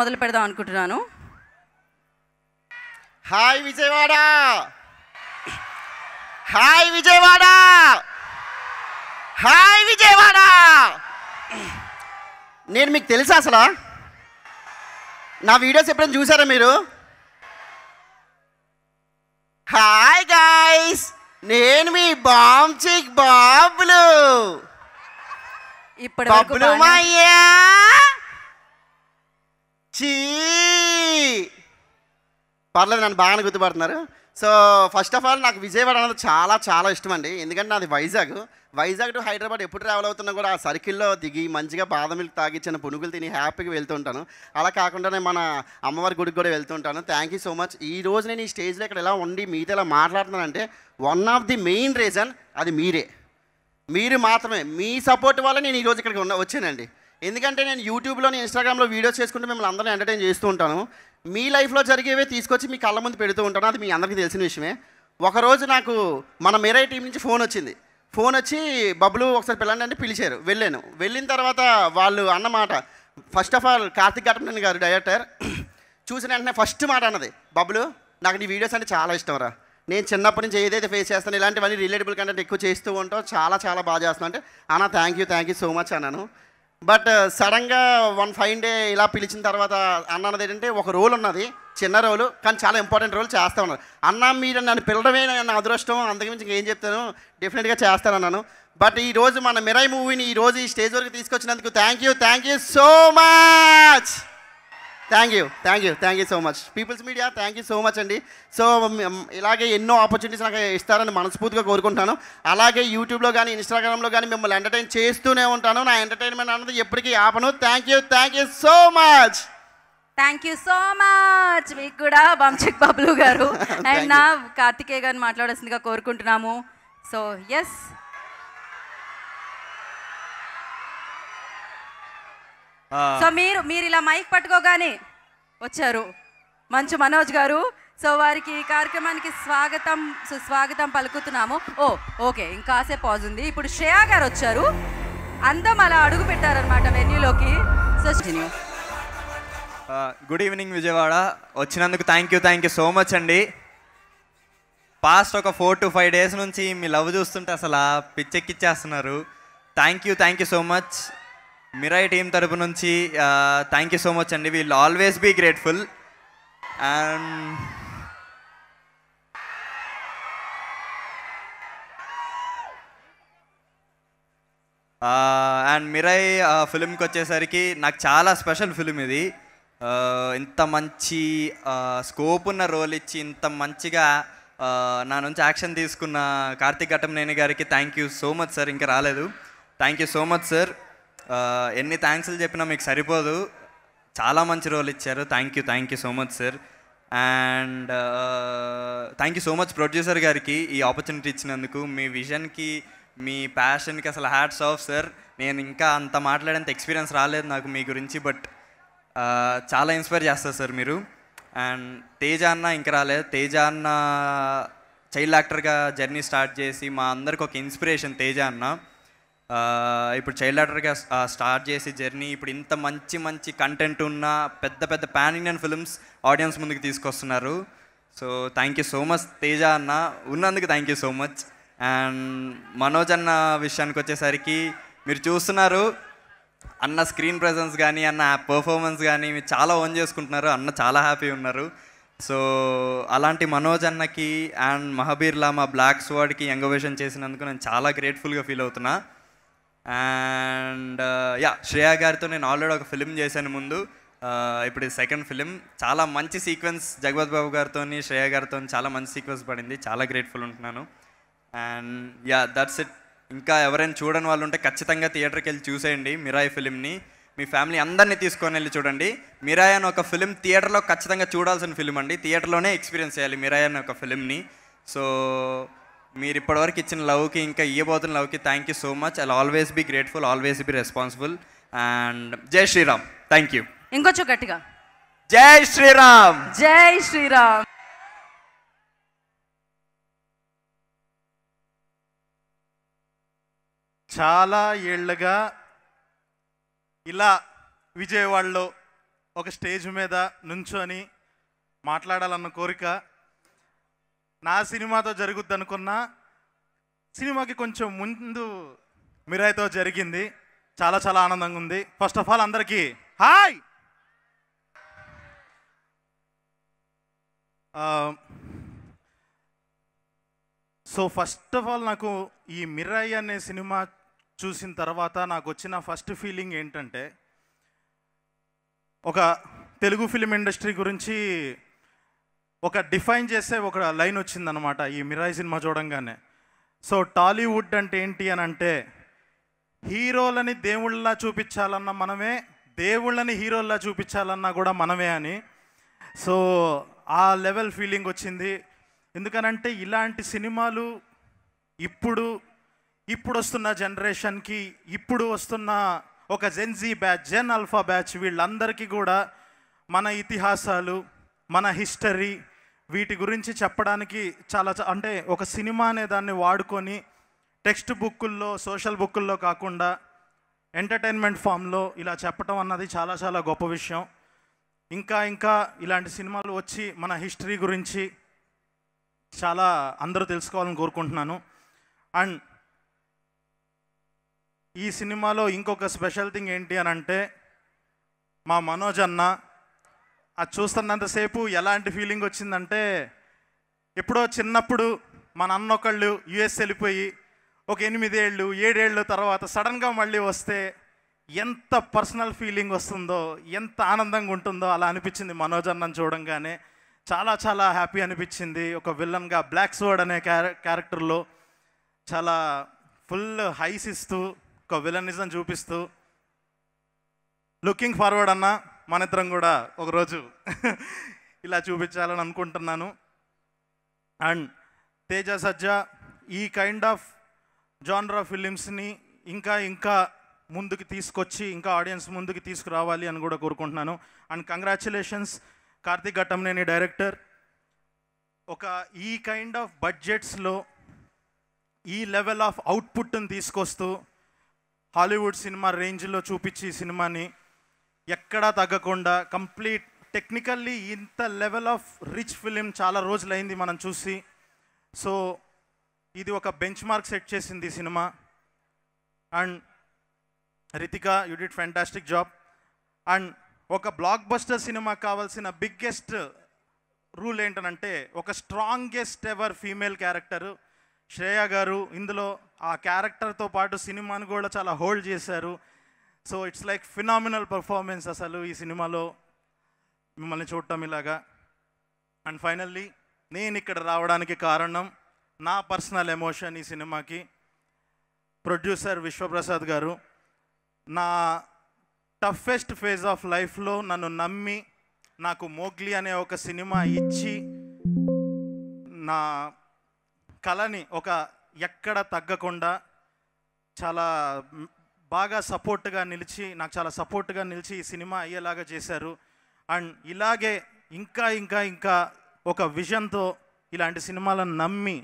మొదలు పెడదాం అనుకుంటున్నాను. Hi Vijayawada, hi Vijayawada, hi Vijayawada. నేను మీకు తెలుసా అసలు? నా వీడియోస్ ఎప్పుడైనా చూసారా మీరు? హాయ్ గాయ్స్, నేను మీ బాంచిక్ బాబులు. బాబులు మాయ్యా చీ పర్లేదు, నన్ను బాగానే గుర్తుపడుతున్నారు. సో ఫస్ట్ ఆఫ్ ఆల్ నాకు విజయవాడ అనేది చాలా చాలా ఇష్టం అండి. ఎందుకంటే నాది వైజాగ్ టు హైదరాబాద్ ఎప్పుడు ట్రావెల్ అవుతున్నా కూడా ఆ సర్కిల్లో దిగి మంచిగా బాదం మిల్క్ తాగి చిన్న పునుగులు తిని హ్యాపీగా వెళ్తూ ఉంటాను. అలా కాకుండా నేను మన అమ్మవారి గుడికి కూడా వెళ్తూ ఉంటాను. Thank you so much. ఈ రోజు నేను ఈ స్టేజ్లో ఇక్కడ ఎలా ఉండి మీతో ఇలా మాట్లాడుతున్నానంటే one of the main reason అది మీరు మాత్రమే. మీ సపోర్ట్ వల్ల నేను ఈరోజు ఇక్కడికి వచ్చానండి. ఎందుకంటే నేను యూట్యూబ్లో ఇన్స్టాగ్రామ్లో వీడియోస్ చేసుకుంటూ మిమ్మల్ని అందరినీ ఎంటర్టైన్ చేస్తూ ఉంటాను. మీ లైఫ్లో జరిగేవే తీసుకొచ్చి మీ కళ్ళ ముందు పెడుతూ ఉంటాను. అది మీ అందరికీ తెలిసిన విషయమే. ఒకరోజు నాకు మన మిరాయి టీం నుంచి ఫోన్ వచ్చి బబ్లు ఒకసారి పిల్లండి అంటే పిలిచారు. వెళ్ళిన తర్వాత వాళ్ళు అన్నమాట, first of all Karthik Ghattamaneni గారు డైరెక్టర్ చూసిన వెంటనే ఫస్ట్ మాట అన్నది, బబ్లు నాకు నీ వీడియోస్ అంటే చాలా ఇష్టం రా, నేను చిన్నప్పటి నుంచి ఏదైతే ఫేస్ చేస్తాను ఇలాంటివన్నీ రిలేటబుల్ కంటెంట్ ఎక్కువ చేస్తూ ఉంటావు, చాలా చాలా బాగా చేస్తున్నావు అంటే అన్న థ్యాంక్ యూ సో మచ్ అన్నాను. బట్ సడన్గా వన్ ఫైన్ డే ఇలా పిలిచిన తర్వాత అన్నది ఏంటంటే ఒక రోల్ ఉన్నది, చిన్న రోలు కానీ చాలా ఇంపార్టెంట్ రోల్ చేస్తూ ఉన్నారు. అన్న మీరు నన్ను పిలవడమే నా అదృష్టం, అంతకుమించి ఇంకేం చెప్తాను, డెఫినెట్గా చేస్తానన్నాను. బట్ ఈరోజు మన మిరాయి మూవీని ఈరోజు ఈ స్టేజ్ వరకు తీసుకొచ్చినందుకు thank you so much. Thank you so much. People's media thank you so much అండి. సో ఇలాగే ఎన్నో ఆపర్చునిటీస్ నాకు ఇస్తారని మనస్ఫూర్తిగా కోరుకుంటాను. అలాగే యూట్యూబ్లో కానీ ఇన్స్టాగ్రామ్లో కానీ మిమ్మల్ని ఎంటర్టైన్ చేస్తూనే ఉంటాను. నా ఎంటర్టైన్మెంట్ అన్నది ఎప్పటికీ ఆపను. Thank you so much. Thank you so much. మీకు కూడా బాంచిక్ బాబులు గారు అండ్ నా కార్తికేయ గారిని మాట్లాడాల్సిందిగా కోరుకుంటున్నాము. సో ఎస్, సో మీరు ఇలా మైక్ పట్టుకోగానే వచ్చారు మంచు మనోజ్ గారు. సో వారికి ఈ కార్యక్రమానికి సుస్వాగతం పలుకుతున్నాము. ఓకే, ఇంకాసేపు పాజ్ ఉంది. ఇప్పుడు శ్రేయా గారు వచ్చారు, అందం అలా అడుగు పెట్టారనమాట వెన్యూలోకి. సో గుడ్ ఈవినింగ్ విజయవాడ, వచ్చినందుకు థ్యాంక్ యూ సో మచ్ అండి. పాస్ట్ ఒక 4 to 5 days నుంచి మీ లవ్ చూస్తుంటే అసలు పిచ్చెక్కిచ్చేస్తున్నారు. Thank you so much. Mirai team తరపు నుంచి థ్యాంక్ యూ సో మచ్ అండి. We'll always be grateful. And Mirai ఫిలింకి వచ్చేసరికి నాకు చాలా స్పెషల్ ఫిలిం ఇది. ఇంత మంచి స్కోప్ ఉన్న రోల్ ఇచ్చి ఇంత మంచిగా నా నుంచి యాక్షన్ తీసుకున్న కార్తిక్ ఘటమనేని గారికి thank you so much sir. ఇంకా రాలేదు. Thank you so much sir. ఎన్ని థ్యాంక్స్లు చెప్పినా మీకు సరిపోదు, చాలా మంచి రోల్ ఇచ్చారు. Thank you so much sir. And thank you so much producer గారికి ఈ ఆపర్చునిటీ ఇచ్చినందుకు. మీ విజన్కి మీ ప్యాషన్కి అసలు హ్యాట్స్ ఆఫ్ సార్. నేను ఇంకా అంత మాట్లాడేంత ఎక్స్పీరియన్స్ రాలేదు నాకు మీ గురించి, బట్ చాలా ఇన్స్పైర్ చేస్తారు సార్ మీరు. అండ్ తేజ అన్న ఇంకా రాలేదు. తేజ అన్న చైల్డ్ యాక్టర్గా జర్నీ స్టార్ట్ చేసి మా అందరికి ఒక ఇన్స్పిరేషన్ తేజ అన్న. ఇప్పుడు చైల్డ్ యాక్టర్గా స్టార్ట్ చేసి జర్నీ ఇప్పుడు ఇంత మంచి కంటెంట్ ఉన్న పెద్ద పాన్ ఇండియన్ ఫిల్మ్స్ ఆడియన్స్ ముందుకు తీసుకొస్తున్నారు. So thank you so much Teja అన్న, ఉన్నందుకు thank you so much. And Manoj అన్న విషయానికి వచ్చేసరికి మీరు చూస్తున్నారు, అన్న స్క్రీన్ ప్రెజెన్స్ కానీ అన్న పర్ఫార్మెన్స్ కానీ మీరు చాలా ఓన్ చేసుకుంటున్నారు. అన్న చాలా హ్యాపీ ఉన్నారు. సో అలాంటి మనోజ్ అన్నకి అండ్ మహాబీర్లా మా బ్లాక్ స్వాడ్కి యంగవేషన్ చేసినందుకు నేను చాలా గ్రేట్ఫుల్గా ఫీల్ అవుతున్నా. అండ్ శ్రేయా గారితో నేను ఆల్రెడీ ఒక ఫిలిం చేశాను ముందు, ఇప్పుడు సెకండ్ ఫిలిం. చాలా మంచి సీక్వెన్స్ జగపత్ బాబు గారితో శ్రేయా గారితో చాలా మంచి సీక్వెన్స్ పడింది. చాలా గ్రేట్ఫుల్ ఉంటున్నాను. And that's it. ఇంకా ఎవరైనా చూడని వాళ్ళు ఉంటే ఖచ్చితంగా థియేటర్కి వెళ్ళి చూసేయండి మిరాయి ఫిలింని. మీ ఫ్యామిలీ అందరినీ తీసుకొని వెళ్ళి చూడండి. మిరాయి అని ఒక ఫిలిం థియేటర్లో ఖచ్చితంగా చూడాల్సిన ఫిలిం అండి. థియేటర్లోనే ఎక్స్పీరియన్స్ చేయాలి మిరాయి అని ఒక ఫిలింని. సో మీరు ఇప్పటివరకు ఇచ్చిన లవ్కి ఇంకా ఇవ్వబోతున్న లవ్కి thank you so much. I always be grateful, always be responsible. And జై శ్రీరామ్. Thank you. ఇంకొంచెం గట్టిగా జై శ్రీరామ్. జై శ్రీరామ్. చాలా ఏళ్ళగా ఇలా విజయవాడలో ఒక స్టేజ్ మీద నుంచొని మాట్లాడాలన్న కోరిక నా సినిమాతో జరుగుద్ది అనుకున్నా సినిమాకి కొంచెం ముందు మిరాయితో జరిగింది. చాలా చాలా ఆనందంగా ఉంది. ఫస్ట్ ఆఫ్ ఆల్ అందరికీ hi. So first of all నాకు ఈ మిరాయి అనే సినిమా చూసిన తర్వాత నాకు వచ్చిన ఫస్ట్ ఫీలింగ్ ఏంటంటే, ఒక తెలుగు ఫిలిం ఇండస్ట్రీ గురించి ఒక డిఫైన్ చేసే ఒక లైన్ వచ్చిందనమాట ఈ మిరాయి సినిమా చూడంగానే. సో టాలీవుడ్ అంటే ఏంటి అని అంటే, హీరోలని దేవుళ్ళలా చూపించాలన్నా మనమే, దేవుళ్ళని హీరోల్లా చూపించాలన్నా కూడా మనమే అని. సో ఆ లెవెల్ ఫీలింగ్ వచ్చింది. ఎందుకనంటే ఇలాంటి సినిమాలు ఇప్పుడు వస్తున్న జనరేషన్కి, ఇప్పుడు వస్తున్న ఒక జెన్జీ బ్యాచ్, జెన్ ఆల్ఫా బ్యాచ్, వీళ్ళందరికీ కూడా మన ఇతిహాసాలు, మన హిస్టరీ, వీటి గురించి చెప్పడానికి చాలా అంటే ఒక సినిమా అనే దాన్ని వాడుకొని టెక్స్ట్ బుక్కుల్లో, సోషల్ బుక్కుల్లో కాకుండా ఎంటర్టైన్మెంట్ ఫామ్లో ఇలా చెప్పటం అన్నది చాలా చాలా గొప్ప విషయం. ఇంకా ఇంకా ఇలాంటి సినిమాలు వచ్చి మన హిస్టరీ గురించి చాలా అందరూ తెలుసుకోవాలని కోరుకుంటున్నాను. అండ్ ఈ సినిమాలో ఇంకొక స్పెషల్ థింగ్ ఏంటి అని అంటే, మా మనోజ్ అన్న అది చూస్తున్నంతసేపు ఎలాంటి ఫీలింగ్ వచ్చిందంటే, ఎప్పుడో చిన్నప్పుడు మన అన్న ఒకళ్ళు యుఎస్ వెళ్ళిపోయి ఒక 8 ఏళ్ళు 7 ఏళ్ళు తర్వాత సడన్గా మళ్ళీ వస్తే ఎంత పర్సనల్ ఫీలింగ్ వస్తుందో, ఎంత ఆనందంగా ఉంటుందో అలా అనిపించింది మనోజ్ అన్నని చూడంగానే. చాలా చాలా హ్యాపీ అనిపించింది. ఒక విలన్గా బ్లాక్ స్వర్డ్ అనే క్యారెక్టర్లో చాలా ఫుల్ హైస్ ఇస్తూ, ఒక విలనిజం చూపిస్తూ, లుకింగ్ ఫార్వర్డ్ అన్న మన ఇద్దరం కూడా ఒకరోజు ఇలా చూపించాలని అనుకుంటున్నాను. అండ్ తేజ సజ్జా ఈ కైండ్ ఆఫ్ జానర్ ఆఫ్ ఫిలిమ్స్ని ఇంకా ఇంకా ముందుకు తీసుకొచ్చి ఇంకా ఆడియన్స్ ముందుకు తీసుకురావాలి అని కూడా కోరుకుంటున్నాను. And congratulations Karthik Ghattamaneni director. ఒక ఈ కైండ్ ఆఫ్ బడ్జెట్స్లో ఈ లెవెల్ ఆఫ్ అవుట్పుట్ని తీసుకొస్తూ హాలీవుడ్ సినిమా రేంజ్లో చూపించి ఈ సినిమాని ఎక్కడా తగ్గకుండా కంప్లీట్ టెక్నికల్లీ ఇంత లెవెల్ ఆఫ్ రిచ్ ఫిలిం చాలా రోజులైంది మనం చూసి. సో ఇది ఒక బెంచ్ మార్క్ సెట్ చేసింది ఈ cinema. And Ritika, you did fantastic job. And ఒక బ్లాక్ బస్టర్ సినిమా కావాల్సిన బిగ్గెస్ట్ రూల్ ఏంటనంటే, ఒక strongest ever female character Shreya గారు ఇందులో ఆ క్యారెక్టర్తో పాటు సినిమాని కూడా చాలా హోల్డ్ చేశారు. So it's like phenomenal performance అసలు ఈ సినిమాలో మిమ్మల్ని చూడటం ఇలాగా. అండ్ ఫైనల్లీ నేను ఇక్కడ రావడానికి కారణం నా పర్సనల్ ఎమోషన్ ఈ సినిమాకి. ప్రొడ్యూసర్ విశ్వప్రసాద్ గారు నా టఫెస్ట్ ఫేజ్ ఆఫ్ లైఫ్లో నన్ను నమ్మి నాకు మోగ్లీ అనే ఒక సినిమా ఇచ్చి నా కళని ఒక ఎక్కడ తగ్గకుండా చాలా బాగా సపోర్ట్గా నిలిచి, నాకు చాలా సపోర్ట్గా నిలిచి ఈ సినిమా అయ్యేలాగా చేశారు. అండ్ ఇలాగే ఇంకా ఇంకా ఇంకా ఒక విజన్తో ఇలాంటి సినిమాలను నమ్మి